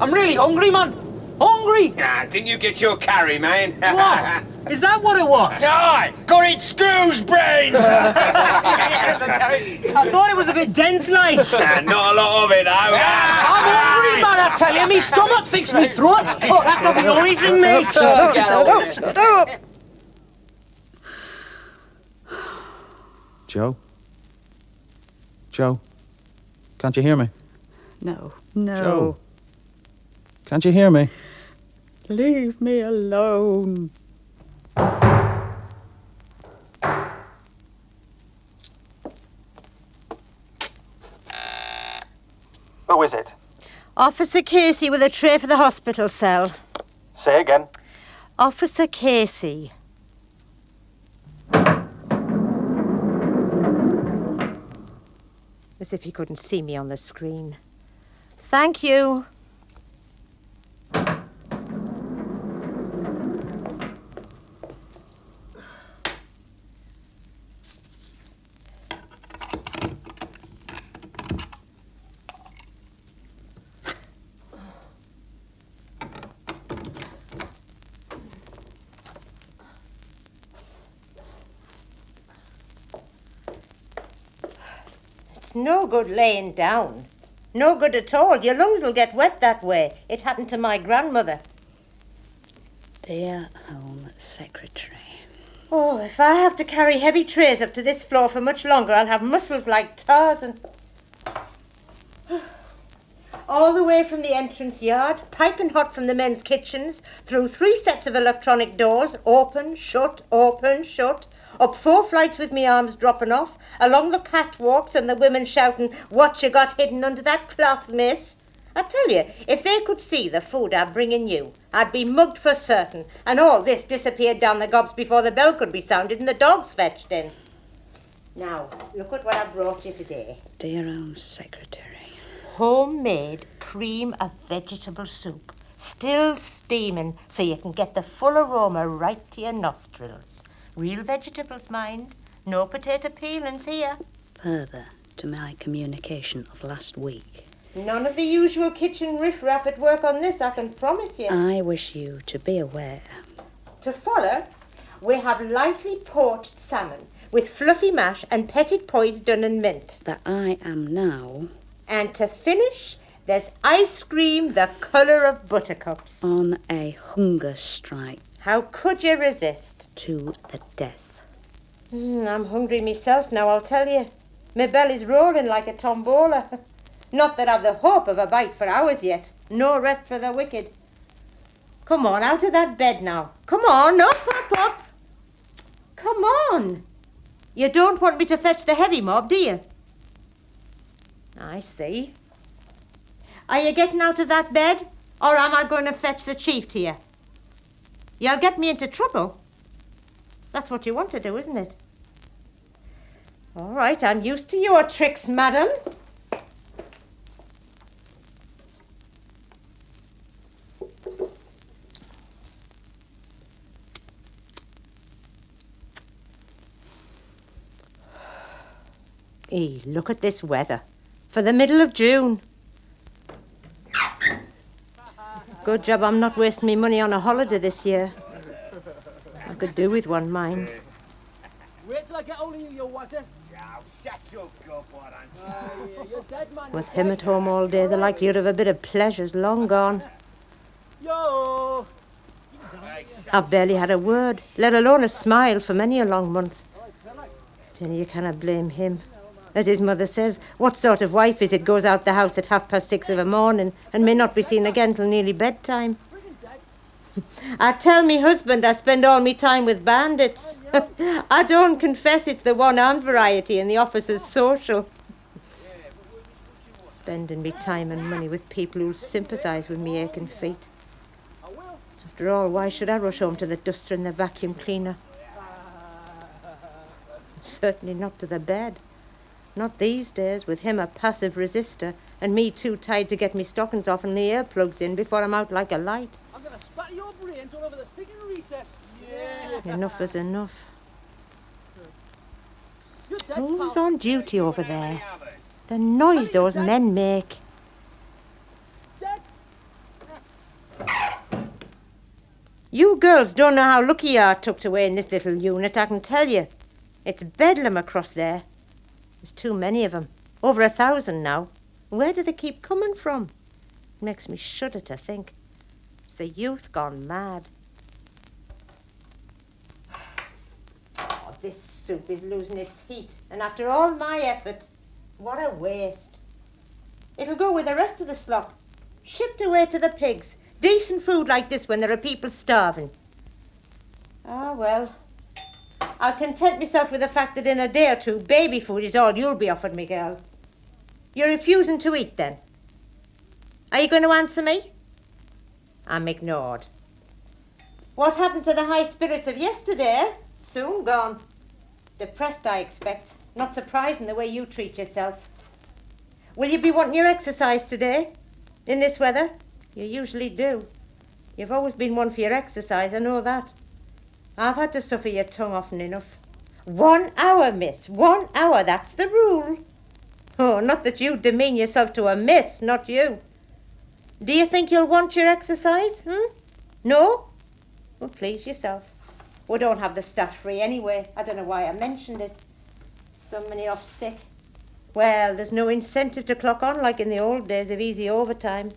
I'm really hungry, man. Hungry! Ah, didn't you get your carry, man? What? Is that what it was? Aye! Got it screws, brains! I thought it was a bit dense, like. Not a lot of it, though. I'm hungry, man, I tell you. Me stomach thinks me throat's cut. That's not the only thing, mate. Shut up. Joe? Joe? Can't you hear me? No. Joe? Can't you hear me? Leave me alone. Who is it? Officer Casey with a tray for the hospital cell. Say again. Officer Casey. As if he couldn't see me on the screen. Thank you. It's no good laying down. No good at all. Your lungs will get wet that way. It happened to my grandmother. Dear Home Secretary. Oh, if I have to carry heavy trays up to this floor for much longer, I'll have muscles like Tarzan. All the way from the entrance yard, piping hot from the men's kitchens, through 3 sets of electronic doors, open, shut, up 4 flights with me arms dropping off, along the catwalks and the women shouting, "What you got hidden under that cloth, miss?" I tell you, if they could see the food I'm bringing you, I'd be mugged for certain, and all this disappeared down the gobs before the bell could be sounded and the dogs fetched in. Now, look at what I brought you today. Dear Home Secretary. Homemade cream of vegetable soup, still steaming, so you can get the full aroma right to your nostrils. Real vegetables, mind. No potato peelings here. Further to my communication of last week. None of the usual kitchen riff-raff at work on this, I can promise you. I wish you to be aware. To follow, we have lightly poached salmon with fluffy mash and petted pois done in mint. That I am now... And to finish, there's ice cream the colour of buttercups. On a hunger strike. How could you resist? To the death. I'm hungry myself now, I'll tell you. My belly's rolling like a tombola. Not that I've the hope of a bite for hours yet. No rest for the wicked. Come on, out of that bed now. Come on, up. Come on. You don't want me to fetch the heavy mob, do you? I see. Are you getting out of that bed, or am I going to fetch the chief to you? You'll get me into trouble. That's what you want to do, isn't it? All right, I'm used to your tricks, madam. Hey, look at this weather. For the middle of June. Good job I'm not wasting me money on a holiday this year. I could do with one, mind. Wait till I get hold of you wazzer. Shut your gob, You're dead, man. With him at home all day, the likelihood of a bit of pleasure's long gone. Yo! I've barely had a word, let alone a smile, for many a long month. Still, you cannot blame him. As his mother says, what sort of wife is it goes out the house at 6:30 of a morning and may not be seen again till nearly bedtime? I tell me husband I spend all me time with bandits. I don't confess it's the one-armed variety in the officers' social. Spending me time and money with people who'll sympathise with me aching feet. After all, why should I rush home to the duster and the vacuum cleaner? Certainly not to the bed. Not these days, with him a passive resistor and me too tired to get me stockings off and the earplugs in before I'm out like a light. I'm going to spatter your brains all over the stinking recess. Yeah. Enough is enough. You're dead, Who's pal. on duty over there? The noise those men make. Dead? You girls don't know how lucky you are tucked away in this little unit, I can tell you. It's bedlam across there. There's too many of 'em. Over 1,000 now. Where do they keep coming from? It makes me shudder to think. It's the youth gone mad. Oh, this soup is losing its heat. And after all my effort, what a waste. It'll go with the rest of the slop. Shipped away to the pigs. Decent food like this when there are people starving. Ah, well. I'll content myself with the fact that in a day or two, baby food is all you'll be offered me, girl. You're refusing to eat, then? Are you going to answer me? I'm ignored. What happened to the high spirits of yesterday? Soon gone. Depressed, I expect. Not surprising the way you treat yourself. Will you be wanting your exercise today? In this weather? You usually do. You've always been one for your exercise, I know that. I've had to suffer your tongue often enough. 1 hour, miss. 1 hour, that's the rule. Oh, not that you demean yourself to a miss, not you. Do you think you'll want your exercise, No? Well, please yourself. We don't have the staff free anyway. I don't know why I mentioned it. So many off sick. Well, there's no incentive to clock on like in the old days of easy overtime.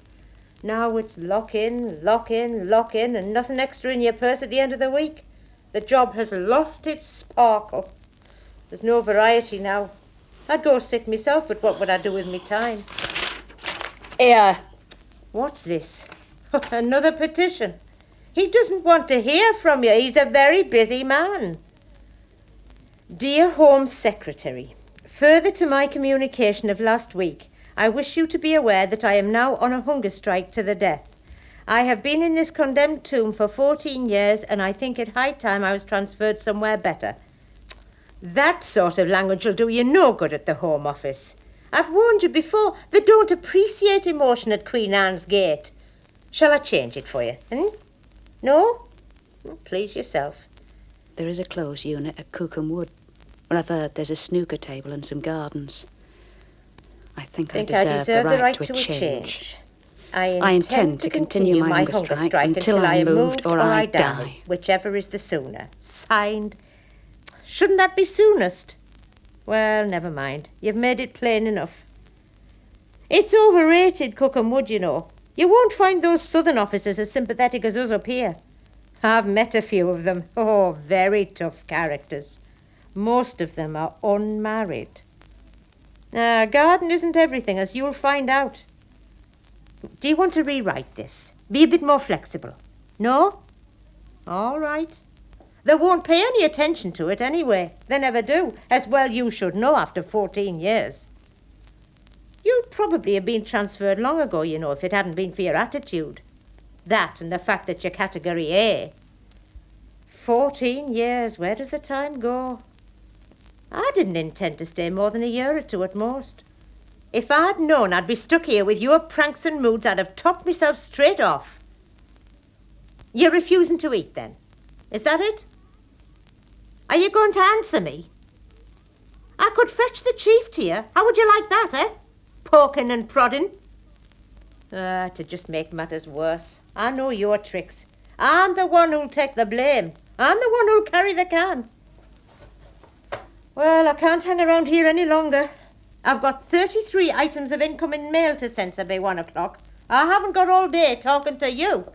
Now it's lock in, and nothing extra in your purse at the end of the week. The job has lost its sparkle. There's no variety now. I'd go sick myself, but what would I do with me time? Here. What's this? Another petition. He doesn't want to hear from you. He's a very busy man. Dear Home Secretary, further to my communication of last week, I wish you to be aware that I am now on a hunger strike to the death. I have been in this condemned tomb for 14 years, and I think it high time I was transferred somewhere better. That sort of language will do you no good at the Home Office. I've warned you before, they don't appreciate emotion at Queen Anne's Gate. Shall I change it for you? No? Please yourself. There is a closed unit at Cookham Wood, where I've heard there's a snooker table and some gardens. I think I deserve the right to a change. I intend to continue my hunger strike until I am moved or I die, whichever is the sooner. Signed. Shouldn't that be soonest? Well, never mind. You've made it plain enough. It's overrated, Cookham Wood, you know. You won't find those southern officers as sympathetic as us up here. I've met a few of them. Oh, very tough characters. Most of them are unmarried. A garden isn't everything, as you'll find out. Do you want to rewrite this? Be a bit more flexible. No? All right. They won't pay any attention to it anyway. They never do, as well you should know after 14 years. You'd probably have been transferred long ago, you know, if it hadn't been for your attitude. That and the fact that you're Category A. 14 years, where does the time go? I didn't intend to stay more than a year or two at most. If I'd known I'd be stuck here with your pranks and moods, I'd have topped myself straight off. You're refusing to eat, then? Is that it? Are you going to answer me? I could fetch the chief to you. How would you like that, eh? Poking and prodding. To just make matters worse. I know your tricks. I'm the one who'll take the blame. I'm the one who'll carry the can. Well, I can't hang around here any longer. I've got 33 items of incoming mail to censor by 1 o'clock. I haven't got all day talking to you.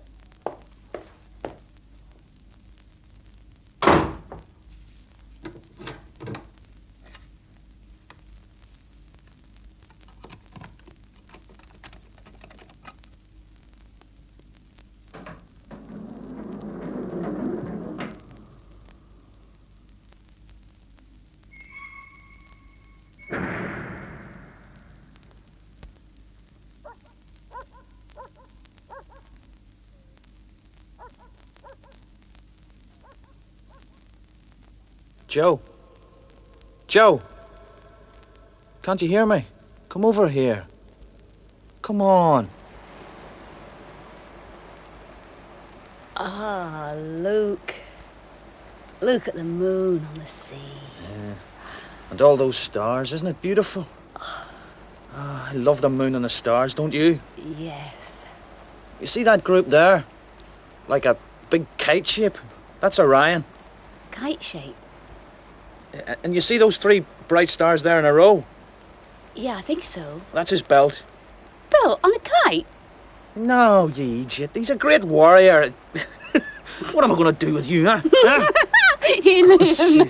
Joe? Joe? Can't you hear me? Come over here. Come on. Ah, Luke. Look at the moon on the sea. Yeah. And all those stars, isn't it beautiful? I love the moon and the stars, don't you? Yes. You see that group there? Like a big kite shape. That's Orion. Kite shape? And you see those 3 bright stars there in a row? Yeah, I think so. That's his belt. Belt on a kite? No, you idiot. He's a great warrior. What am I going to do with you, huh?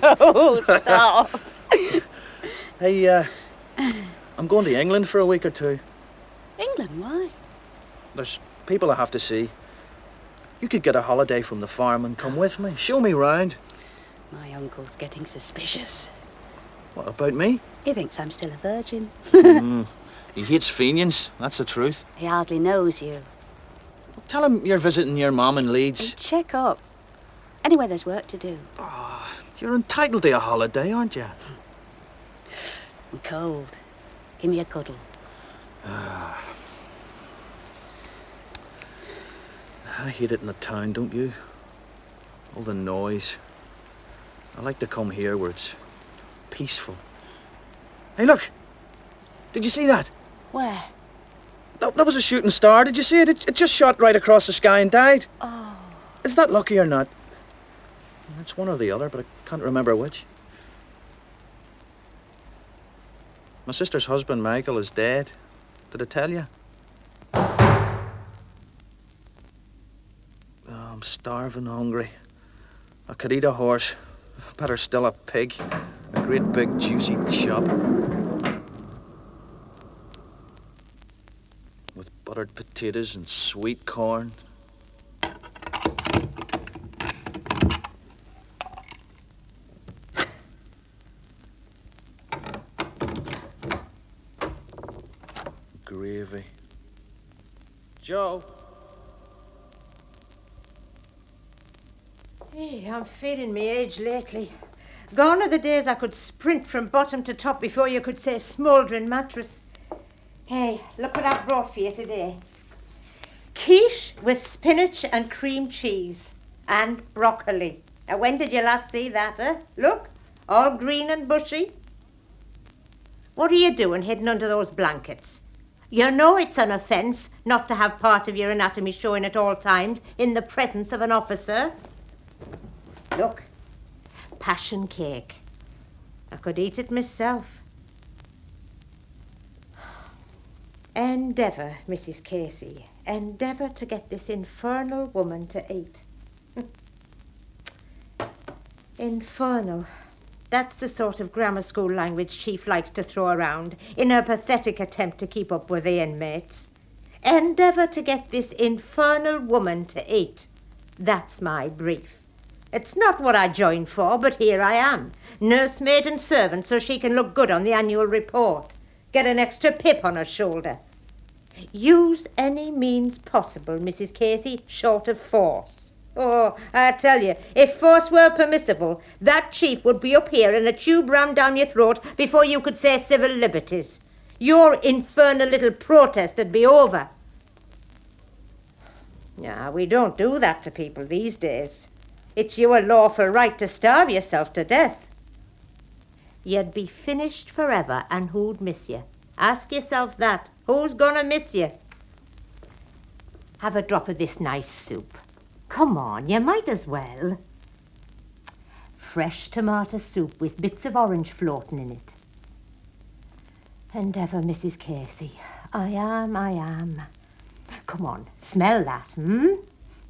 No, stop. Hey, I'm going to England for a week or 2. England, why? There's people I have to see. You could get a holiday from the farm and come with me. Show me round. My uncle's getting suspicious. What about me? He thinks I'm still a virgin. He hates Fenians, that's the truth. He hardly knows you. Tell him you're visiting your mum in Leeds. Check up. Anyway, there's work to do. You're entitled to a holiday, aren't you? I'm cold. Give me a cuddle. I hate it in the town, don't you? All the noise. I like to come here where it's peaceful. Hey, look! Did you see that? Where? That was a shooting star. Did you see it? It just shot right across the sky and died. Oh. Is that lucky or not? It's one or the other, but I can't remember which. My sister's husband, Michael, is dead. Did I tell you? Oh, I'm starving, hungry. I could eat a horse. Better still a pig. A great big juicy chop. With buttered potatoes and sweet corn. Gravy. Joe? Hey, I'm feeling me age lately. Gone are the days I could sprint from bottom to top before you could say smouldering mattress. Hey, look what I've brought for you today. Quiche with spinach and cream cheese and broccoli. Now, when did you last see that, eh? Look, all green and bushy. What are you doing hidden under those blankets? You know it's an offence not to have part of your anatomy showing at all times in the presence of an officer. Look, passion cake. I could eat it myself. Endeavour, Mrs. Casey, endeavour to get this infernal woman to eat. Infernal. That's the sort of grammar school language Chief likes to throw around in her pathetic attempt to keep up with the inmates. Endeavour to get this infernal woman to eat. That's my brief. It's not what I joined for, but here I am. Nursemaid and servant so she can look good on the annual report. Get an extra pip on her shoulder. Use any means possible, Mrs. Casey, short of force. Oh, I tell you, if force were permissible, that chief would be up here and a tube rammed down your throat before you could say civil liberties. Your infernal little protest would be over. Nah, we don't do that to people these days. It's your lawful right to starve yourself to death. You'd be finished forever, and who'd miss you? Ask yourself that. Who's gonna miss you? Have a drop of this nice soup. Come on, you might as well. Fresh tomato soup with bits of orange floating in it. Endeavour, Mrs. Casey. I am. Come on, smell that,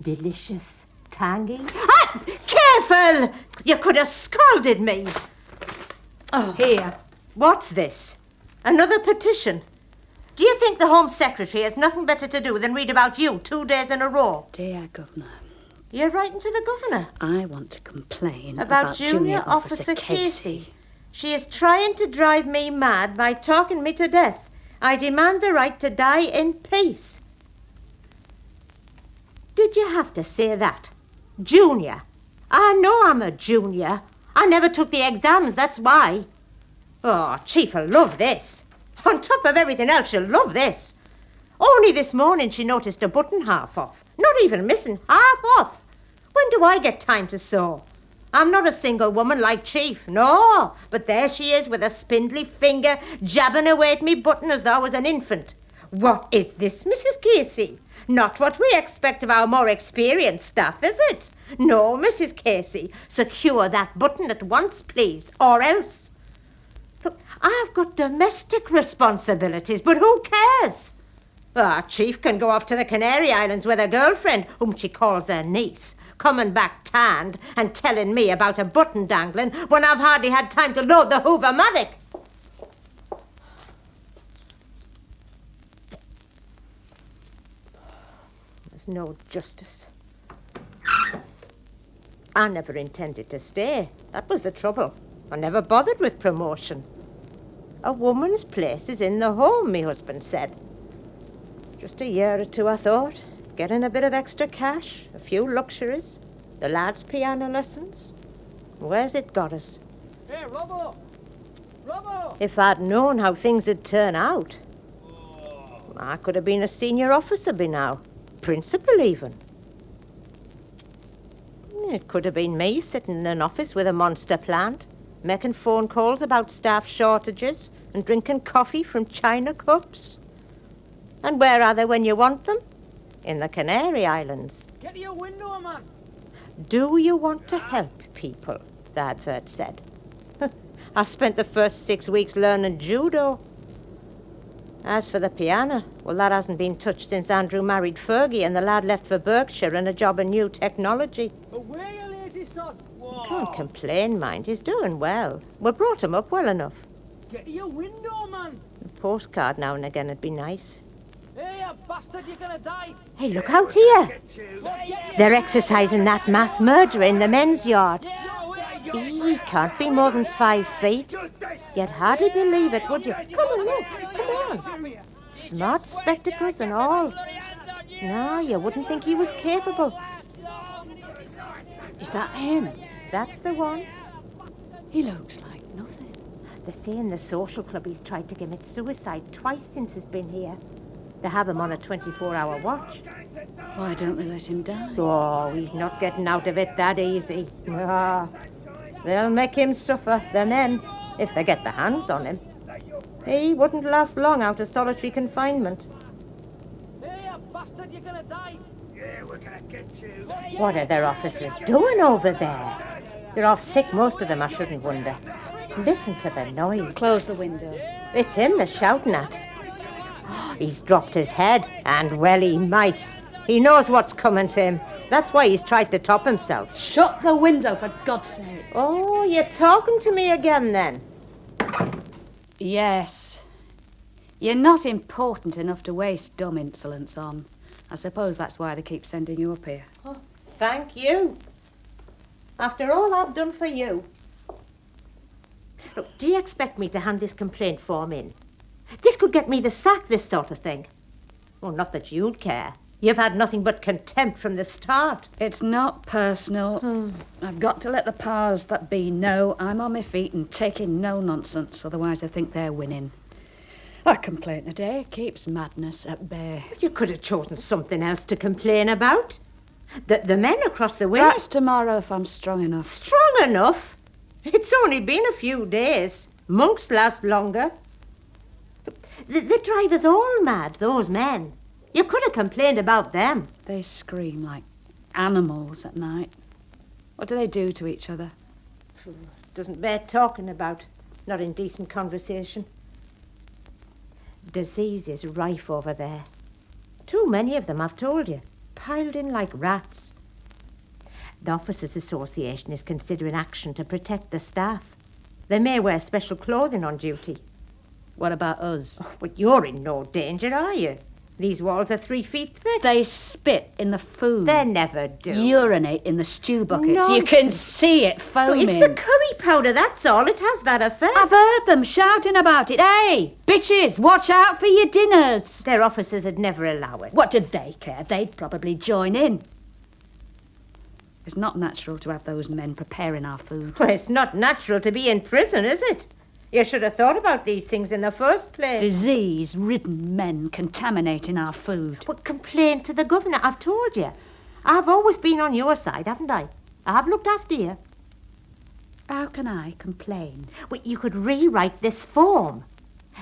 Delicious, tangy. Ah! Careful! You could have scalded me. Oh, here. What's this? Another petition. Do you think the Home Secretary has nothing better to do than read about you 2 days in a row? Dear Governor. You're writing to the Governor? I want to complain about Junior Officer Casey. She is trying to drive me mad by talking me to death. I demand the right to die in peace. Did you have to say that? Junior. I know I'm a junior. I never took the exams, that's why. Oh, Chief will love this. On top of everything else, she'll love this. Only this morning she noticed a button half off. Not even missing, half off. When do I get time to sew? I'm not a single woman like Chief, no. But there she is with a spindly finger jabbing away at me button as though I was an infant. What is this, Mrs. Casey? Not what we expect of our more experienced staff, is it? No, Mrs. Casey. Secure that button at once, please, or else. Look, I've got domestic responsibilities, but who cares? Our chief can go off to the Canary Islands with a girlfriend, whom she calls her niece, coming back tanned and telling me about a button dangling when I've hardly had time to load the Hoover-matic. There's no justice. I never intended to stay. That was the trouble. I never bothered with promotion. A woman's place is in the home, my husband said. Just a year or two, I thought. Getting a bit of extra cash, a few luxuries, the lads' piano lessons. Where's it got us? Hey, Robbo! Robbo! If I'd known how things would turn out, I could have been a senior officer by now. Principal, even. It could have been me sitting in an office with a monster plant, making phone calls about staff shortages and drinking coffee from china cups. And where are they when you want them? In the Canary Islands. Get to your window, man! Do you want to help people? The advert said. I spent the first 6 weeks learning judo. As for the piano, well, that hasn't been touched since Andrew married Fergie and the lad left for Berkshire and a job in new technology. Away, you lazy son! You can't complain, mind. He's doing well. We brought him up well enough. Get to your window, man! A postcard now and again would be nice. Hey, you bastard, you're gonna die! Hey, look out here! They're exercising that mass murderer in the men's yard. He can't be more than 5 feet. You'd hardly believe it, would you? Come on, look. Come on. Smart spectacles and all. No, you wouldn't think he was capable. Is that him? That's the one. He looks like nothing. They say in the social club he's tried to commit suicide twice since he's been here. They have him on a 24-hour watch. Why don't they let him die? Oh, he's not getting out of it that easy. Ah, they'll make him suffer, the men, if they get their hands on him. He wouldn't last long out of solitary confinement. Hey, you bastard, you're gonna die! Yeah, we're gonna get you. What are their officers doing over there? They're off sick, most of them, I shouldn't wonder. Listen to the noise. Close the window. It's him they're shouting at. He's dropped his head, and well he might. He knows what's coming to him. That's why he's tried to top himself. Shut the window, for God's sake. Oh, you're talking to me again, then? Yes. You're not important enough to waste dumb insolence on. I suppose that's why they keep sending you up here. Oh, thank you. After all I've done for you. Look, do you expect me to hand this complaint form in? This could get me the sack, this sort of thing. Well, not that you'd care. You've had nothing but contempt from the start. It's not personal. I've got to let the powers that be know I'm on my feet and taking no nonsense, otherwise they think they're winning. A complaint a day keeps madness at bay. You could have chosen something else to complain about. The men across the way... Perhaps tomorrow if I'm strong enough. Strong enough? It's only been a few days. Monks last longer. The driver's all mad, those men. You could have complained about them. They scream like animals at night. What do they do to each other? Doesn't bear talking about. Not in decent conversation. Disease is rife over there. Too many of them, I've told you. Piled in like rats. The Officers' Association is considering action to protect the staff. They may wear special clothing on duty. What about us? Oh, but you're in no danger, are you? These walls are 3 feet thick. They spit in the food. They never do. Urinate in the stew buckets. Nonsense. You can see it foaming. It's the curry powder, that's all. It has that effect. I've heard them shouting about it. Hey, bitches, watch out for your dinners. Their officers would never allow it. What do they care? They'd probably join in. It's not natural to have those men preparing our food. Well, it's not natural to be in prison, is it? You should have thought about these things in the first place. Disease-ridden men contaminating our food. But complain to the governor, I've told you. I've always been on your side, haven't I? I've looked after you. How can I complain? Well, you could rewrite this form.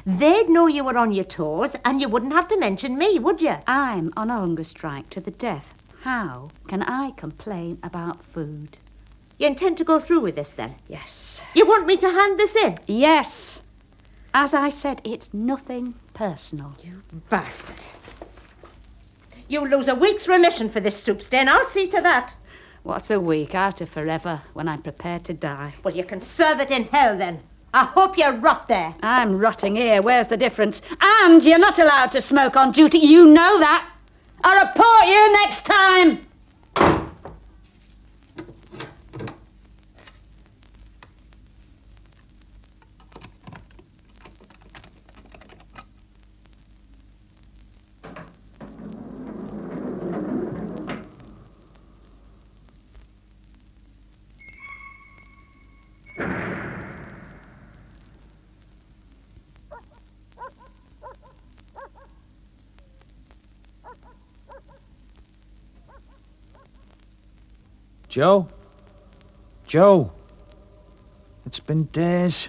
They'd know you were on your toes, and you wouldn't have to mention me, would you? I'm on a hunger strike to the death. How can I complain about food? You intend to go through with this, then? Yes. You want me to hand this in? Yes. As I said, it's nothing personal. You bastard. You'll lose a week's remission for this soup stain. I'll see to that. What's a week out of forever when I'm prepared to die? Well, you can serve it in hell, then. I hope you rot there. I'm rotting here. Where's the difference? And you're not allowed to smoke on duty. You know that. I'll report you next time. Joe? Joe? It's been days.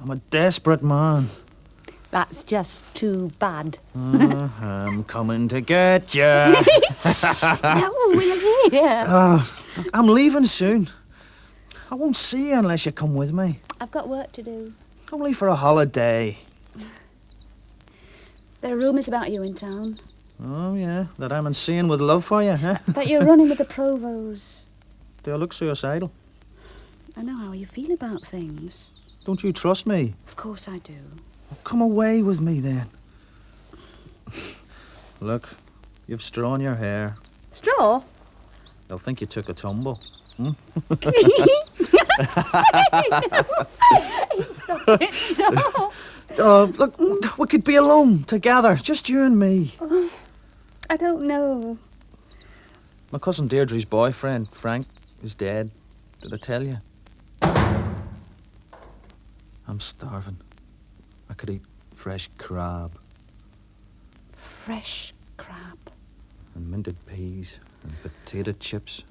I'm a desperate man. That's just too bad. I'm coming to get you. No, we're here. I'm leaving soon. I won't see you unless you come with me. I've got work to do. Only for a holiday. There are rumours about you in town. Oh, yeah, that I'm seeing with love for you, huh? That you're running with the provost. Do I look suicidal? I know how you feel about things. Don't you trust me? Of course I do. Well, come away with me, then. Look, you've straw in your hair. Straw? They'll think you took a tumble. Stop it, stop. Oh, look, we could be alone, together, just you and me. I don't know. My cousin Deirdre's boyfriend, Frank, is dead. Did I tell you? I'm starving. I could eat fresh crab. Fresh crab. And minted peas and potato chips.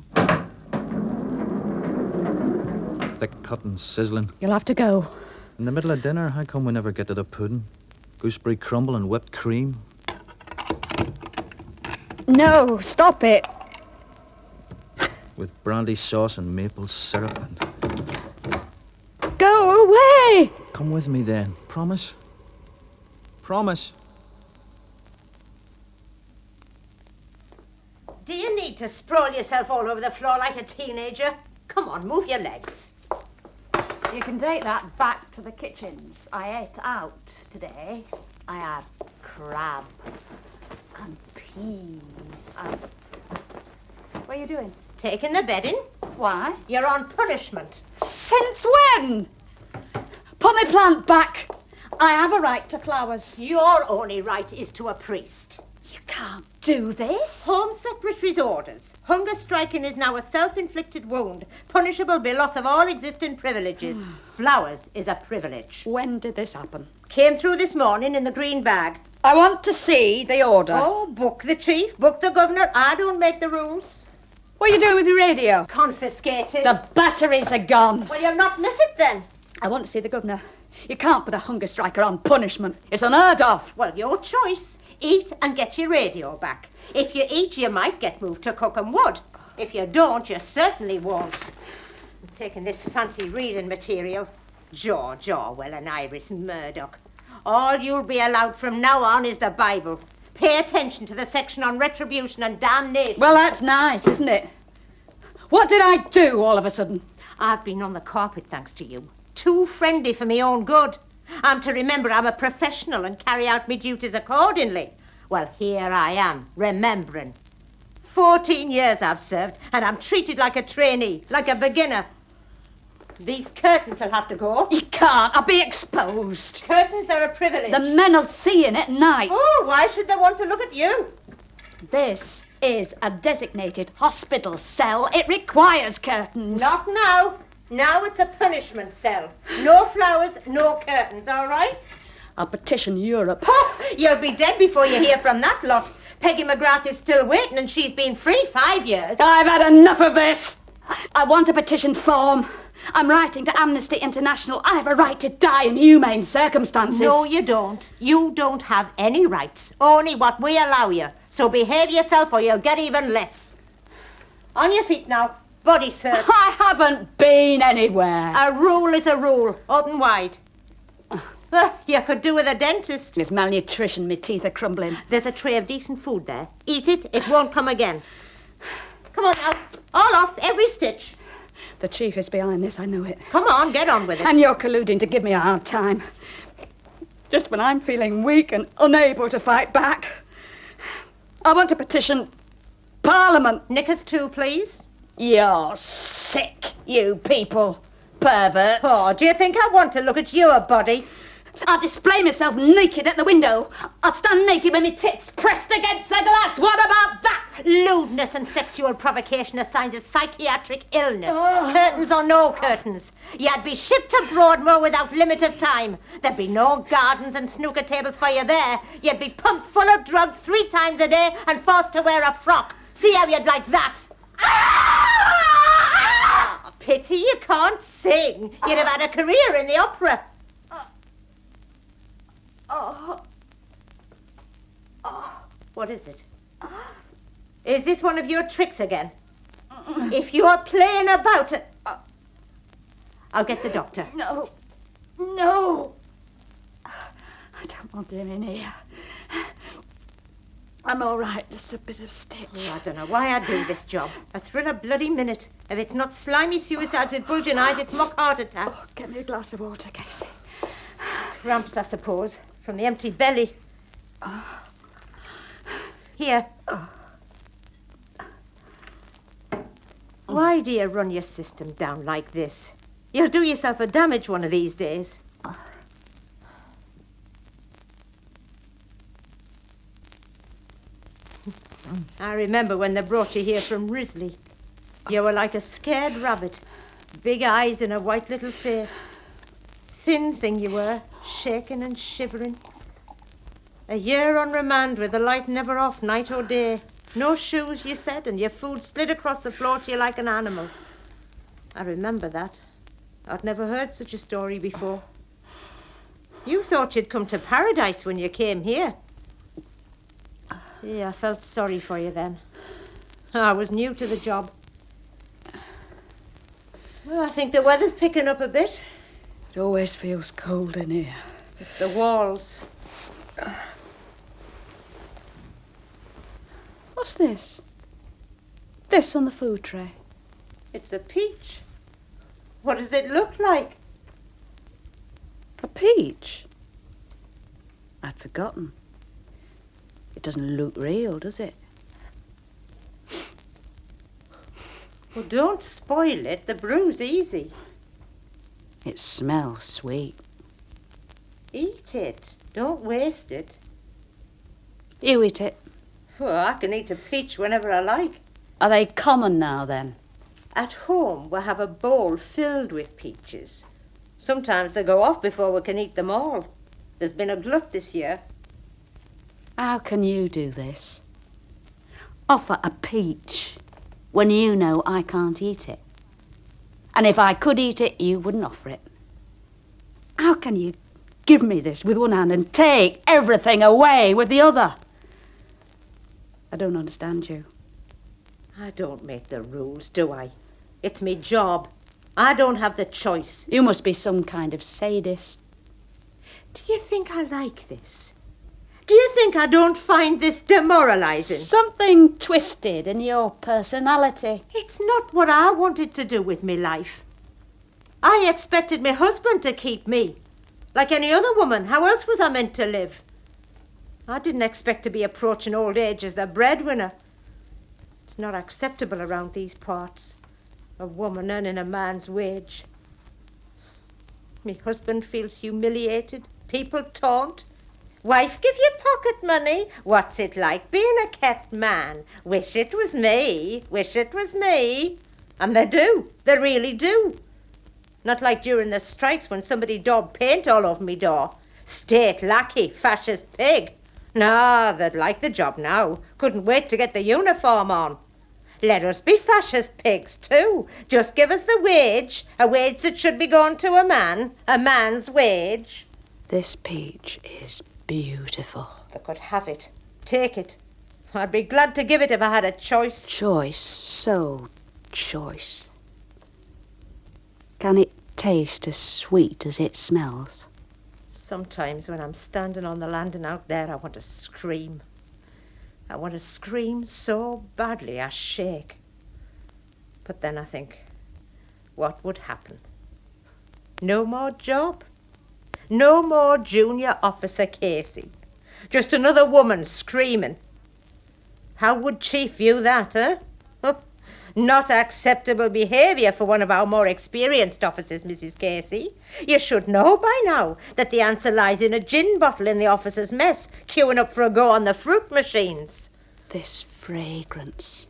Thick cut and sizzling. You'll have to go. In the middle of dinner, how come we never get to the pudding? Gooseberry crumble and whipped cream. No, stop it. With brandy sauce and maple syrup and... Go away! Come with me then. Promise? Promise? Do you need to sprawl yourself all over the floor like a teenager? Come on, move your legs. You can take that back to the kitchens. I ate out today. I had crab and peas and... What are you doing? Taking the bedding? Why? You're on punishment. Since when? Put my plant back. I have a right to flowers. Your only right is to a priest. You can't do this. Home Secretary's orders. Hunger striking is now a self-inflicted wound, punishable by loss of all existing privileges. Flowers is a privilege. When did this happen? Came through this morning in the green bag. I want to see the order. Oh, book the chief, book the governor. I don't make the rules. What are you doing with your radio? Confiscated. The batteries are gone. Well, you'll not miss it then. I want to see the governor. You can't put a hunger striker on punishment. It's unheard of. Well, your choice. Eat and get your radio back. If you eat, you might get moved to Cookham Wood. If you don't, you certainly won't. I'm taking this fancy reading material. George Orwell and Iris Murdoch. All you'll be allowed from now on is the Bible. Pay attention to the section on retribution and damnation. Well, that's nice, isn't it? What did I do all of a sudden? I've been on the carpet thanks to you. Too friendly for me own good. I'm to remember I'm a professional and carry out my duties accordingly. Well, here I am, remembering. 14 years I've served, and I'm treated like a trainee, like a beginner. These curtains will have to go. You can't. I'll be exposed. Curtains are a privilege. The men will see in at night. Oh, why should they want to look at you? This is a designated hospital cell. It requires curtains. Not now. Now it's a punishment cell. No flowers, no curtains, all right? I'll petition Europe. Oh, you'll be dead before you hear from that lot. Peggy McGrath is still waiting and she's been free 5 years. I've had enough of this. I want a petition form. I'm writing to Amnesty International. I have a right to die in humane circumstances. No, you don't. You don't have any rights. Only what we allow you. So behave yourself or you'll get even less. On your feet now. Body search. I haven't been anywhere. A rule is a rule. Open wide. You could do with a dentist. It's malnutrition. My teeth are crumbling. There's a tray of decent food there. Eat it. It won't come again. Come on now. All off. Every stitch. The chief is behind this, I know it. Come on, get on with it. And you're colluding to give me a hard time. Just when I'm feeling weak and unable to fight back. I want to petition Parliament. Knickers too, please. You're sick, you people. Perverts. Oh, do you think I want to look at your body? I'll display myself naked at the window. I'll stand naked with my tits pressed against the glass. What about that? Lewdness and sexual provocation are signs of psychiatric illness. Curtains or no curtains. You'd be shipped to Broadmoor without limit of time. There'd be no gardens and snooker tables for you there. You'd be pumped full of drugs 3 times a day and forced to wear a frock. See how you'd like that? Ah! Pity you can't sing. You'd have had a career in the opera. What is it? Is this one of your tricks again? If you're playing about it... I'll get the doctor. No. No. I don't want him in here. I'm all right, just a bit of stitch. Oh, I don't know why I do this job. I thrill a bloody minute. If it's not slimy suicides with bulging eyes, it's mock heart attacks. Get me a glass of water, Casey. Cramps, I suppose, from the empty belly. Here. Why do you run your system down like this? You'll do yourself a damage one of these days. I remember when they brought you here from Risley. You were like a scared rabbit. Big eyes and a white little face. Thin thing you were, shaking and shivering. A year on remand with the light never off, night or day. No shoes, you said, and your food slid across the floor to you like an animal. I remember that. I'd never heard such a story before. You thought you'd come to paradise when you came here. Yeah, I felt sorry for you then. I was new to the job. Well, I think the weather's picking up a bit. It always feels cold in here. It's the walls. What's this? This on the food tray. It's a peach. What does it look like? A peach? I'd forgotten. It doesn't look real, does it? Well, don't spoil it. The brew's easy. It smells sweet. Eat it. Don't waste it. You eat it. Well, I can eat a peach whenever I like. Are they common now, then? At home, we have a bowl filled with peaches. Sometimes they go off before we can eat them all. There's been a glut this year. How can you do this? Offer a peach when you know I can't eat it. And if I could eat it, you wouldn't offer it. How can you give me this with one hand and take everything away with the other? I don't understand you. I don't make the rules, do I? It's me job. I don't have the choice. You must be some kind of sadist. Do you think I like this? Do you think I don't find this demoralizing? Something twisted in your personality. It's not what I wanted to do with me life. I expected my husband to keep me. Like any other woman, how else was I meant to live? I didn't expect to be approaching old age as the breadwinner. It's not acceptable around these parts. A woman earning a man's wage. Me husband feels humiliated. People taunt. Wife give you pocket money. What's it like being a kept man? Wish it was me. Wish it was me. And they do. They really do. Not like during the strikes when somebody daubed paint all over me door. State lackey, fascist pig. No, they'd like the job now. Couldn't wait to get the uniform on. Let us be fascist pigs too. Just give us the wage, a wage that should be going to a man's wage. This peach is beautiful. If I could have it, take it. I'd be glad to give it if I had a choice. Choice, so choice. Can it taste as sweet as it smells? Sometimes when I'm standing on the landing out there, I want to scream. I want to scream so badly I shake. But then I think, what would happen? No more job? No more Junior Officer Casey? Just another woman screaming? How would Chief view that, eh? Not acceptable behaviour for one of our more experienced officers, Mrs. Casey. You should know by now that the answer lies in a gin bottle in the officers' mess, queuing up for a go on the fruit machines. This fragrance.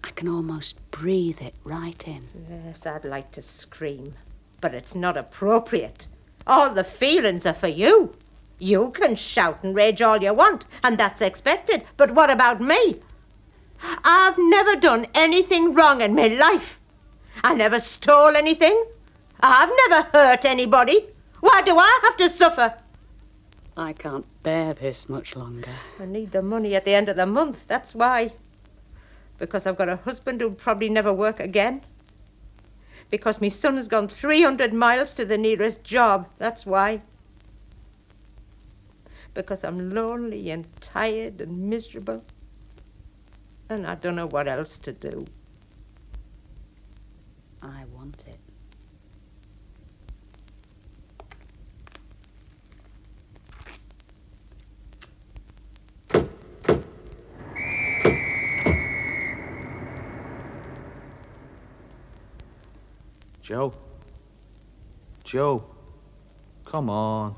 I can almost breathe it right in. Yes, I'd like to scream, but it's not appropriate. All the feelings are for you. You can shout and rage all you want, and that's expected. But what about me? I've never done anything wrong in my life. I never stole anything. I've never hurt anybody. Why do I have to suffer? I can't bear this much longer. I need the money at the end of the month, that's why. Because I've got a husband who'll probably never work again. Because my son has gone 300 miles to the nearest job, that's why. Because I'm lonely and tired and miserable. And I don't know what else to do. I want it. Joe. Joe. Come on.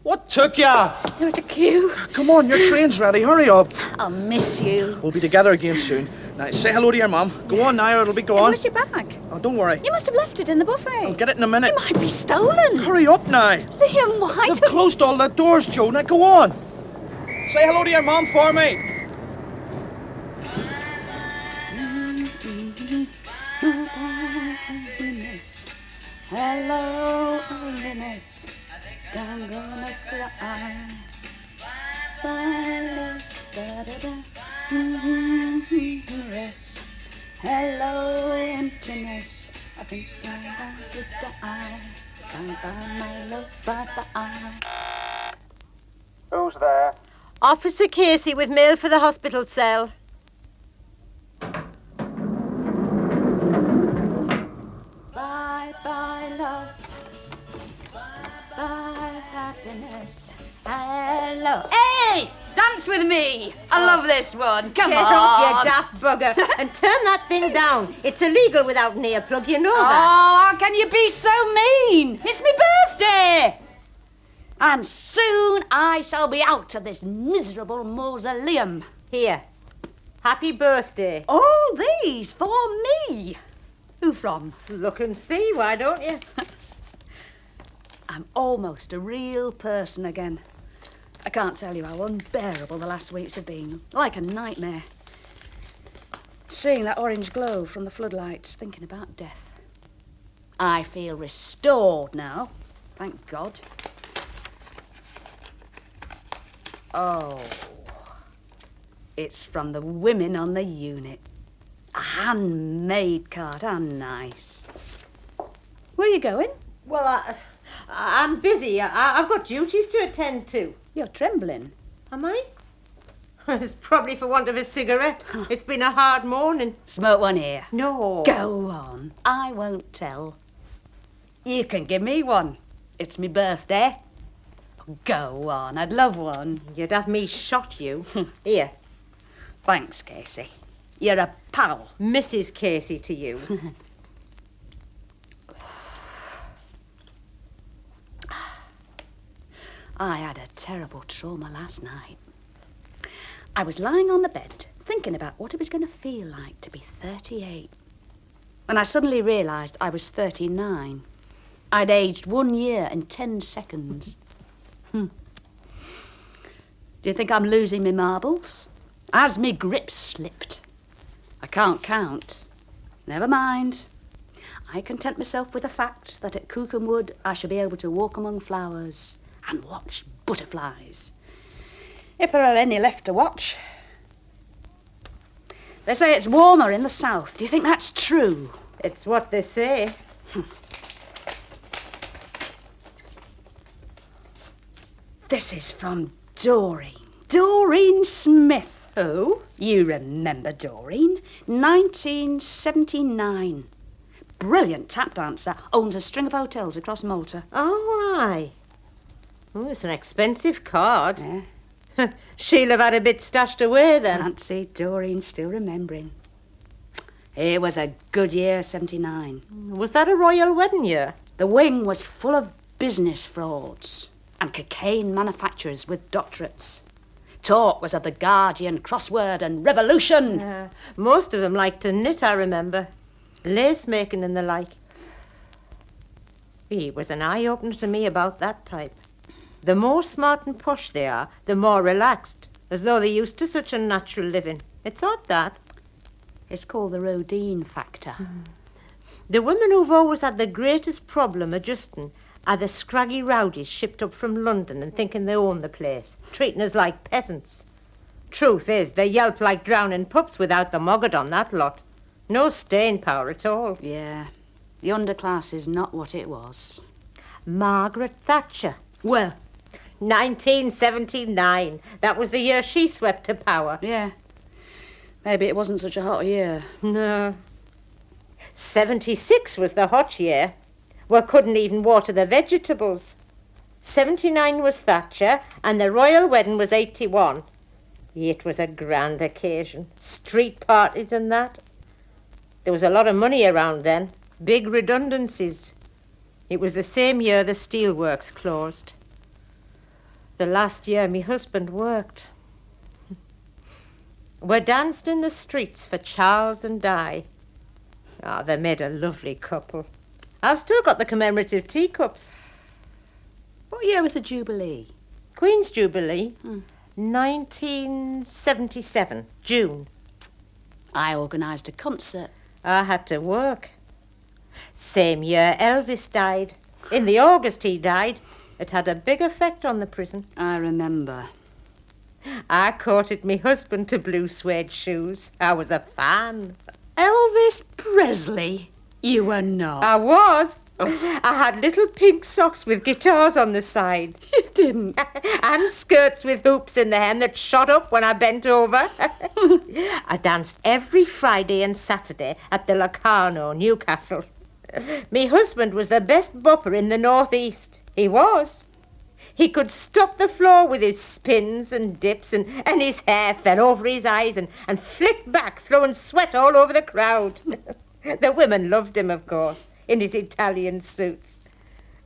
What took ya? There was a queue. Come on, your train's ready. Hurry up. I'll miss you. We'll be together again soon. Now, say hello to your mum. Go on now, or it'll be gone. Where's your bag? Oh, don't worry. You must have left it in the buffet. I'll get it in a minute. It might be stolen. Hurry up now. Liam, why They've don't... closed all the doors, Joe. Now, go on. Say hello to your mum for me. Hello, loneliness. I'm gonna cry. Rest. Hello, emptiness. I think I'm about to die. Can't find my love by the eye. Who's there? Officer Casey with mail for the hospital cell. Bye-bye, love. Bye, happiness. Hello. Hey! Dance with me! I love this one. Come Get on. off, you daft bugger, and turn that thing down. It's illegal without an earplug, you know that. Oh, how can you be so mean? It's my birthday! And soon I shall be out of this miserable mausoleum. Here, happy birthday. All these for me. Who from? Look and see, why don't you? I'm almost a real person again. I can't tell you how unbearable the last weeks have been. Like a nightmare. Seeing that orange glow from the floodlights, thinking about death. I feel restored now. Thank God. Oh. It's from the women on the unit. A handmade card, how nice. Where are you going? Well, I'm busy. I've got duties to attend to. You're trembling. Am I? It's probably for want of a cigarette. It's been a hard morning. Smoke one here. No. Go on. I won't tell. You can give me one. It's my birthday. Go on. I'd love one. You'd have me shot you. Here. Thanks, Casey. You're a pal. Mrs. Casey to you. I had a terrible trauma last night. I was lying on the bed, thinking about what it was going to feel like to be 38. When I suddenly realised I was 39. I'd aged 1 year and 10 seconds. Do you think I'm losing my marbles? Has me grip slipped? I can't count. Never mind. I content myself with the fact that at Cookham I shall be able to walk among flowers and watch butterflies. If there are any left to watch. They say it's warmer in the south. Do you think that's true? It's what they say. This is from Doreen. Doreen Smith. Who? You remember Doreen? 1979. Brilliant tap dancer. Owns a string of hotels across Malta. Oh, aye. Oh, it's an expensive card. Yeah. She'll have had a bit stashed away then. Fancy Doreen still remembering. It was a good year, 79. Was that a royal wedding year? The wing was full of business frauds and cocaine manufacturers with doctorates. Talk was of the Guardian, crossword and revolution. Most of them liked to knit, I remember. Lace making and the like. He was an eye-opener to me about that type. The more smart and posh they are, the more relaxed, as though they're used to such a natural living. It's odd, that. It's called the Rodine factor. The women who've always had the greatest problem adjusting are the scraggy rowdies shipped up from London and thinking they own the place, treating us like peasants. Truth is, they yelp like drowning pups without the mogged on that lot. No staying power at all. Yeah, the underclass is not what it was. Margaret Thatcher. Well, 1979. That was the year she swept to power. Yeah. Maybe it wasn't such a hot year. No. 76 was the hot year. We couldn't even water the vegetables. 79 was Thatcher, and the royal wedding was 81. It was a grand occasion. Street parties and that. There was a lot of money around then. Big redundancies. It was the same year the steelworks closed. The last year me husband worked. We danced in the streets for Charles and Di. Ah, they made a lovely couple. I've still got the commemorative teacups. What year was the Jubilee? Queen's Jubilee, 1977, June. I organised a concert. I had to work. Same year Elvis died. In the August he died. It had a big effect on the prison. I remember. I courted me husband to blue suede shoes. I was a fan. Elvis Presley? You were not. I was. I had little pink socks with guitars on the side. You didn't. And skirts with hoops in the hem that shot up when I bent over. I danced every Friday and Saturday at the Locarno, Newcastle. Me husband was the best bopper in the northeast. He was. He could stop the floor with his spins and dips, and his hair fell over his eyes and flicked back, throwing sweat all over the crowd. The women loved him, of course, in his Italian suits.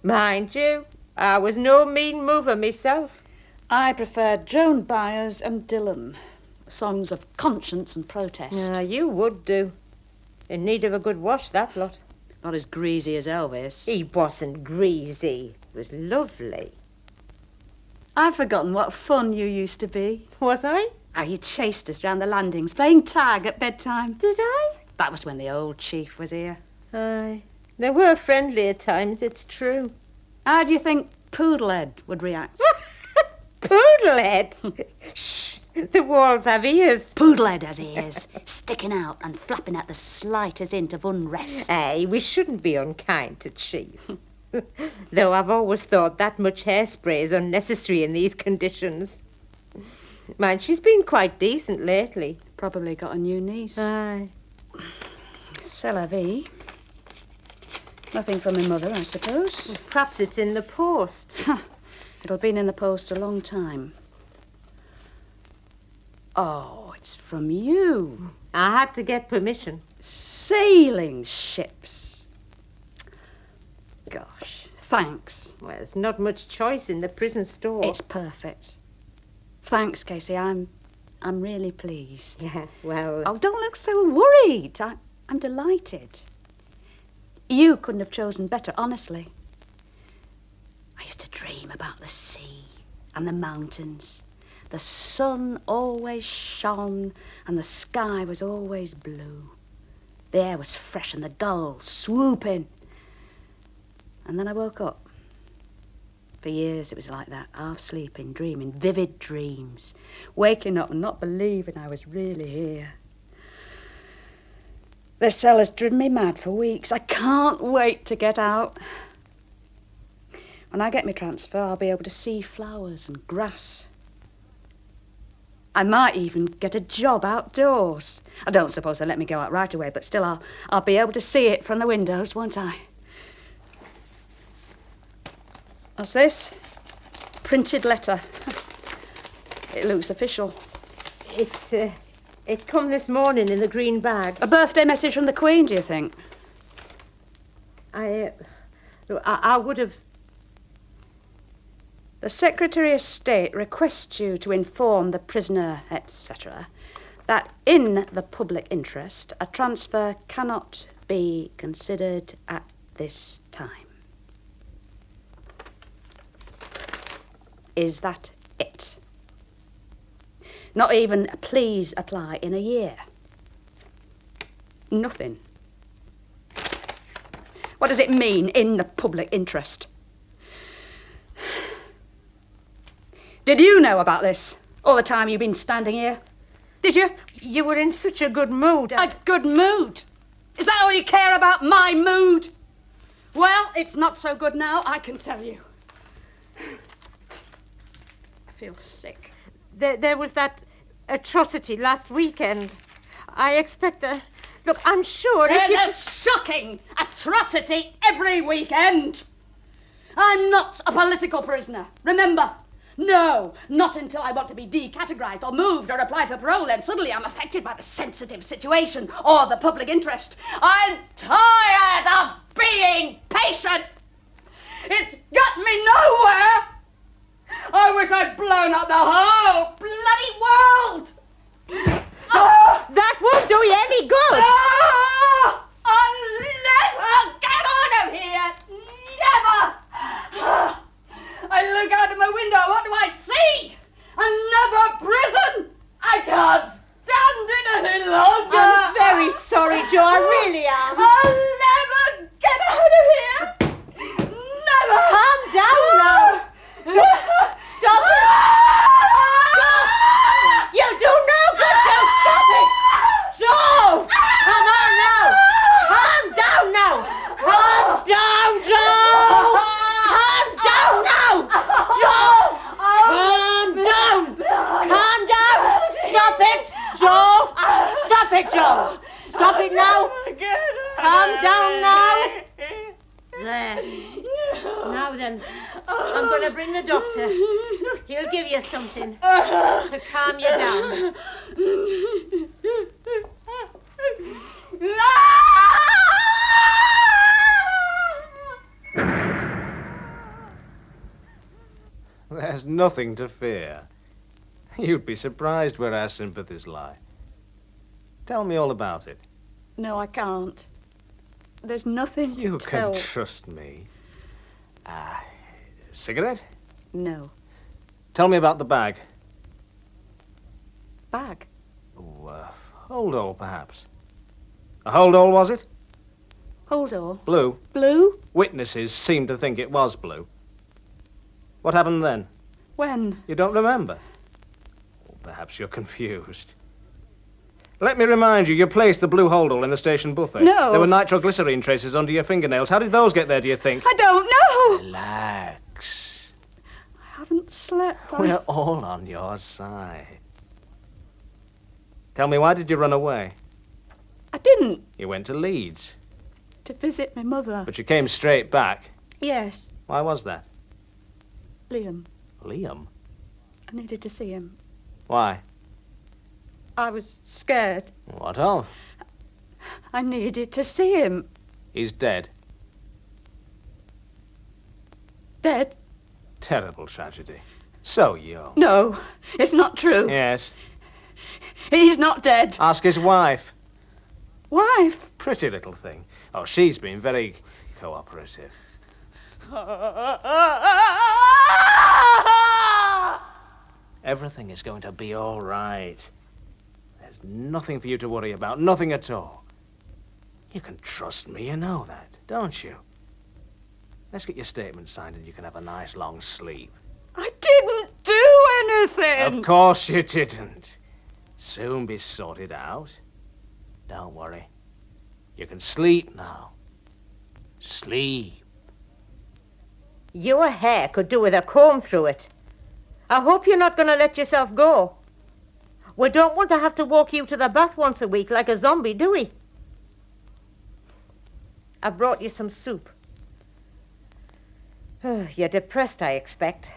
Mind you, I was no mean mover myself. I preferred Joan Baez and Dylan. Songs of conscience and protest. You would do. In need of a good wash, that lot. Not as greasy as Elvis. He wasn't greasy. It was lovely. I've forgotten what fun you used to be. Was I? How you chased us round the landings, playing tag at bedtime. Did I? That was when the old chief was here. Aye. There were friendlier times, it's true. How do you think Poodlehead would react? Poodlehead? Shh, the walls have ears. Poodlehead has ears, sticking out and flapping at the slightest hint of unrest. Aye, we shouldn't be unkind to Chief. Though I've always thought that much hairspray is unnecessary in these conditions. Mind, she's been quite decent lately. Probably got a new niece. Aye. C'est la vie. Nothing from my mother, I suppose. Perhaps it's in the post. It'll been in the post a long time. Oh, it's from you. I had to get permission. Sailing ships. Gosh, thanks. Well, there's not much choice in the prison store. It's perfect. Thanks, Casey. I'm really pleased. Yeah, well... Oh, don't look so worried. I'm delighted. You couldn't have chosen better, honestly. I used to dream about the sea and the mountains, the sun always shone and the sky was always blue. The air was fresh and the gulls swooping. And then I woke up. For years it was like that, half sleeping, dreaming, vivid dreams, waking up and not believing I was really here. This cell has driven me mad for weeks. I can't wait to get out. When I get my transfer, I'll be able to see flowers and grass. I might even get a job outdoors. I don't suppose they'll let me go out right away, but still I'll be able to see it from the windows, won't I? What's this? Printed letter. It looks official. It come this morning in the green bag. A birthday message from the Queen, do you think? I would have... The Secretary of State requests you to inform the prisoner, etc., that in the public interest, a transfer cannot be considered at this time. Is that it? Not even please apply in a year. Nothing. What does it mean, in the public interest? Did you know about this all the time you've been standing here? Did you? You were in such a good mood. A good mood? Is that all you care about, my mood? Well, it's not so good now, I can tell you. I feel sick. There was that atrocity last weekend. I expect the... Look, I'm sure if you... There's a shocking atrocity every weekend. I'm not a political prisoner, remember? No, not until I want to be decategorised or moved or apply for parole, then suddenly I'm affected by the sensitive situation or the public interest. I'm tired of being patient. It's got me nowhere. I wish I'd blown up the whole bloody world. That won't do you any good. Oh, I'll never get out of here. Never. I look out of my window, what do I see? Another prison! I can't stand it any longer! I'm very sorry, Joe, I really am. I'll never get out of here! Never! Calm down now. Stop it! Stop! You do no good, Joe! Stop it! Joe! Come on now! Calm down now! Calm down, Joe! Calm down now! Joe! Calm down! Calm down! Stop it, Joe! Stop it, Joe! Stop it now! Calm down now! There. Now then, I'm going to bring the doctor. He'll give you something to calm you down. There's nothing to fear. You'd be surprised where our sympathies lie. Tell me all about it. No, I can't. There's nothing You to can tell. trust me. Cigarette? No. Tell me about the bag. Bag? Oh, hold-all, perhaps. A hold-all, was it? Hold on. Blue. Blue? Witnesses seem to think it was blue. What happened then? When? You don't remember? Or perhaps you're confused. Let me remind you placed the blue hold-all in the station buffet. No. There were nitroglycerine traces under your fingernails. How did those get there, do you think? I don't know. Relax. I haven't slept. We're all on your side. Tell me, why did you run away? I didn't. You went to Leeds, To visit my mother. but you came straight back. Yes. Why was that? Liam. Liam? I needed to see him. Why? I was scared. What of? I needed to see him. He's dead. Dead? Terrible tragedy. So young. No, it's not true. Yes. He's not dead. Ask his wife. Wife? Pretty little thing. Oh, she's been very cooperative. everything is going to be all right. There's nothing for you to worry about, nothing at all. You can trust me, you know that, don't you? Let's get your statement signed and you can have a nice long sleep. I didn't do anything! Of course you didn't. Soon be sorted out. Don't worry. You can sleep now. Sleep. Your hair could do with a comb through it. I hope you're not going to let yourself go. We don't want to have to walk you to the bath once a week like a zombie, do we? I brought you some soup. You're depressed, I expect.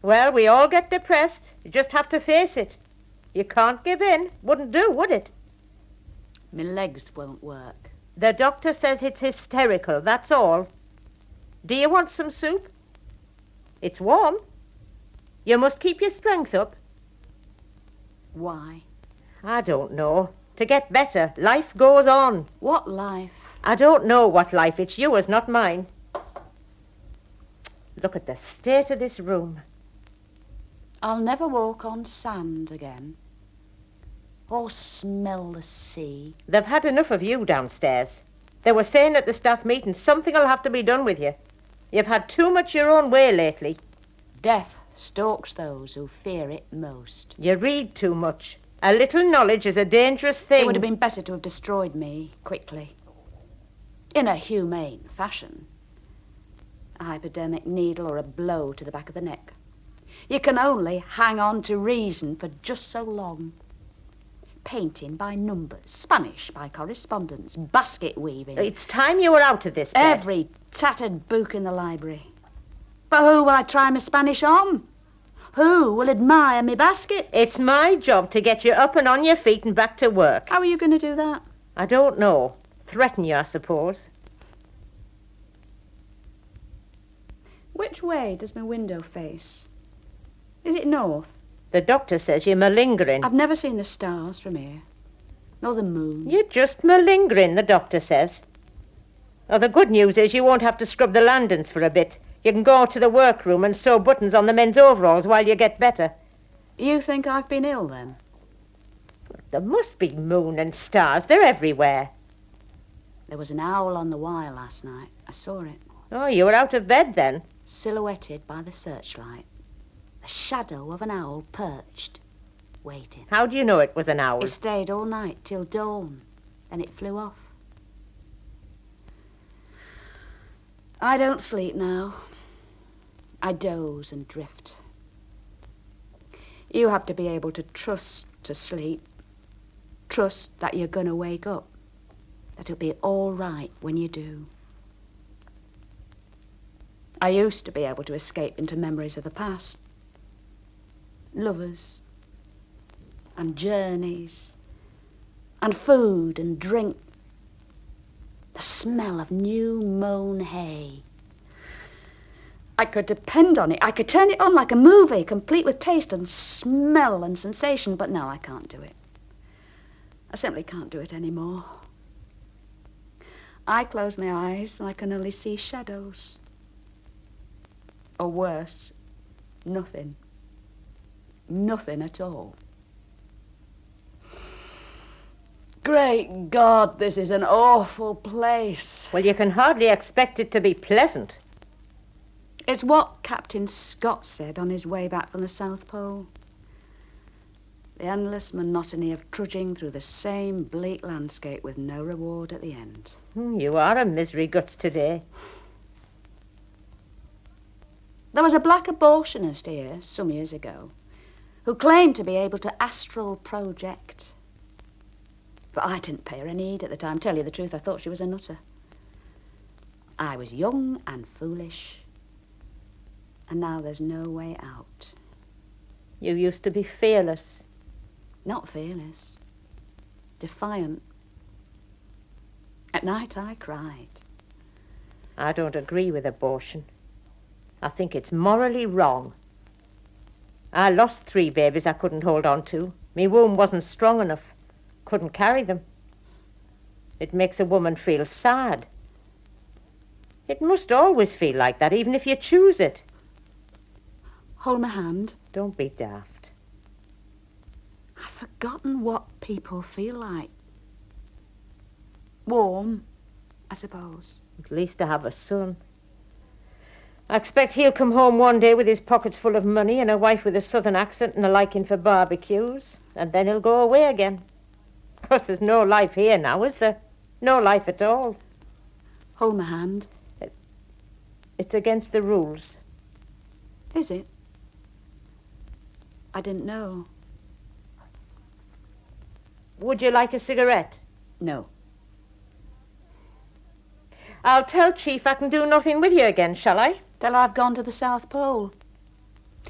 Well, we all get depressed. You just have to face it. You can't give in. Wouldn't do, would it? My legs won't work. The doctor says it's hysterical, that's all. Do you want some soup? It's warm. You must keep your strength up. Why? I don't know. To get better. Life goes on. What life? I don't know what life. It's yours, not mine. Look at the state of this room. I'll never walk on sand again. Or smell the sea. They've had enough of you downstairs. They were saying at the staff meeting something'll have to be done with you. You've had too much your own way lately. Death stalks those who fear it most. You read too much. A little knowledge is a dangerous thing. It would have been better to have destroyed me quickly. In a humane fashion. A hypodermic needle or a blow to the back of the neck. You can only hang on to reason for just so long. Painting by numbers, Spanish by correspondence, basket weaving. It's time you were out of this bed. Every tattered book in the library. But who will I try my Spanish on? Who will admire me baskets? It's my job to get you up and on your feet and back to work. How are you going to do that? I don't know. Threaten you, I suppose. Which way does my window face? Is it north? The doctor says you're malingering. I've never seen the stars from here. Nor the moon. You're just malingering, the doctor says. Oh, the good news is you won't have to scrub the landings for a bit. You can go to the workroom and sew buttons on the men's overalls while you get better. You think I've been ill, then? There must be moon and stars. They're everywhere. There was an owl on the wire last night. I saw it. Oh, you were out of bed then? Silhouetted by the searchlight. The shadow of an owl perched, waiting. How do you know it was an owl? It stayed all night till dawn. Then it flew off. I don't sleep now. I doze and drift. You have to be able to trust to sleep. Trust that you're going to wake up. That it'll be all right when you do. I used to be able to escape into memories of the past. Lovers. And journeys. And food and drink. The smell of new mown hay. I could depend on it. I could turn it on like a movie, complete with taste and smell and sensation, but no, I can't do it. I simply can't do it anymore. I close my eyes and I can only see shadows. Or worse, nothing. Nothing at all. Great God, this is an awful place. Well, you can hardly expect it to be pleasant. It's what Captain Scott said on his way back from the South Pole. The endless monotony of trudging through the same bleak landscape with no reward at the end. You are a misery guts today. There was a black abortionist here some years ago who claimed to be able to astral project. But I didn't pay her any heed at the time. Tell you the truth, I thought she was a nutter. I was young and foolish, and now there's no way out. You used to be fearless. Not fearless. Defiant. At night I cried. I don't agree with abortion. I think it's morally wrong. I lost 3 babies I couldn't hold on to. My womb wasn't strong enough. Couldn't carry them. It makes a woman feel sad. It must always feel like that, even if you choose it. Hold my hand. Don't be daft. forgotten what people feel like. Warm, I suppose. At least to have a son. I expect he'll come home one day with his pockets full of money and a wife with a southern accent and a liking for barbecues, and then he'll go away again. Of course, there's no life here now, is there? No life at all. Hold my hand. It's against the rules. Is it? I didn't know. Would you like a cigarette? No. I'll tell Chief I can do nothing with you again, shall I? Tell her I've gone to the South Pole.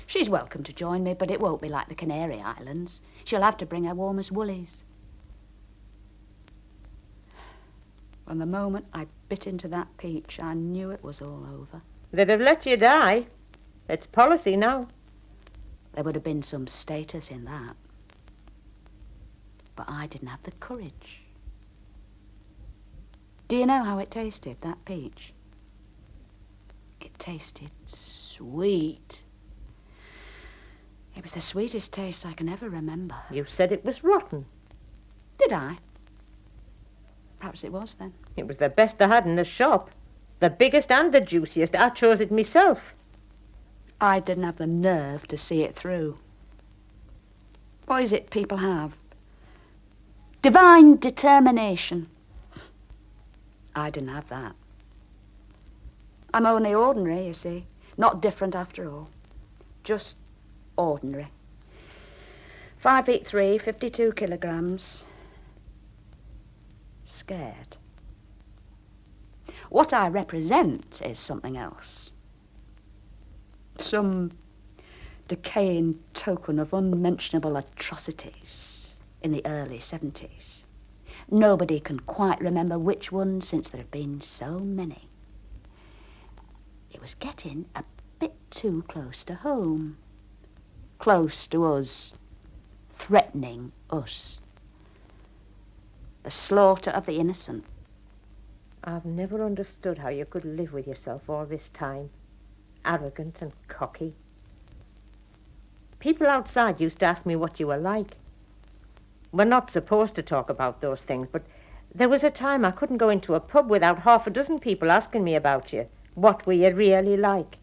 She's welcome to join me, but it won't be like the Canary Islands. She'll have to bring her warmest woolies. From the moment I bit into that peach, I knew it was all over. They'd have let you die. It's policy now. There would have been some status in that. But I didn't have the courage. Do you know how it tasted, that peach? It tasted sweet. It was the sweetest taste I can ever remember. You said it was rotten. Did I? Perhaps it was then. It was the best I had in the shop. The biggest and the juiciest. I chose it myself. I didn't have the nerve to see it through. What is it people have? Divine determination. I didn't have that. I'm only ordinary, you see. Not different after all. Just ordinary. 5'3", 52 kilograms. Scared. What I represent is something else. Some decaying token of unmentionable atrocities in the early 70s. Nobody can quite remember which one since there have been so many. It was getting a bit too close to home. Close to us. Threatening us. The slaughter of the innocent. I've never understood how you could live with yourself all this time. Arrogant and cocky. People outside used to ask me what you were like. We're not supposed to talk about those things, but there was a time I couldn't go into a pub without half a dozen people asking me about you. What were you really like?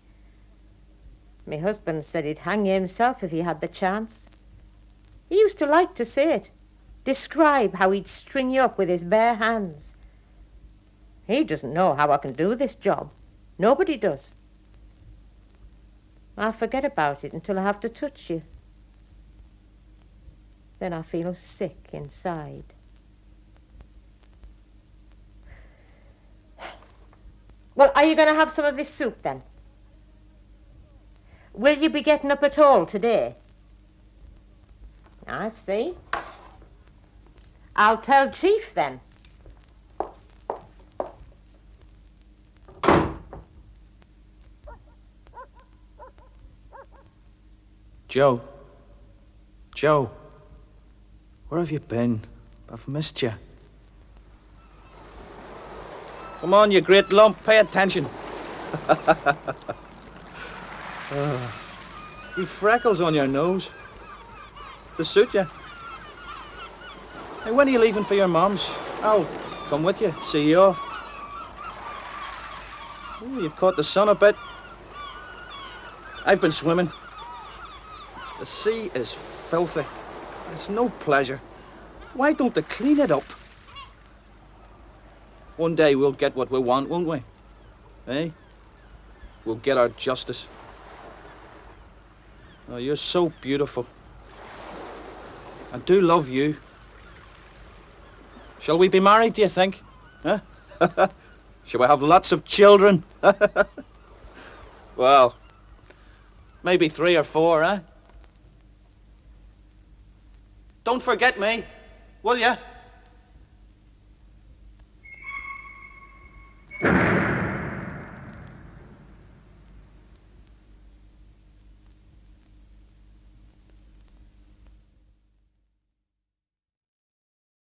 My husband said he'd hang you himself if he had the chance. He used to like to say it. Describe how he'd string you up with his bare hands. He doesn't know how I can do this job. Nobody does. I'll forget about it until I have to touch you. Then I feel sick inside. Well, are you going to have some of this soup then? Will you be getting up at all today? I see. I'll tell Chief then. Joe. Joe. Where have you been? I've missed you. Come on, you great lump. Pay attention. You've freckles on your nose. They suit you. Hey, when are you leaving for your mum's? I'll come with you, see you off. Oh, you've caught the sun a bit. I've been swimming. The sea is filthy. It's no pleasure. Why don't they clean it up? One day we'll get what we want, won't we? Eh? We'll get our justice. Oh, you're so beautiful. I do love you. Shall we be married, do you think? Huh? Shall we have lots of children? Well, maybe 3 or 4, eh? Don't forget me, will ya?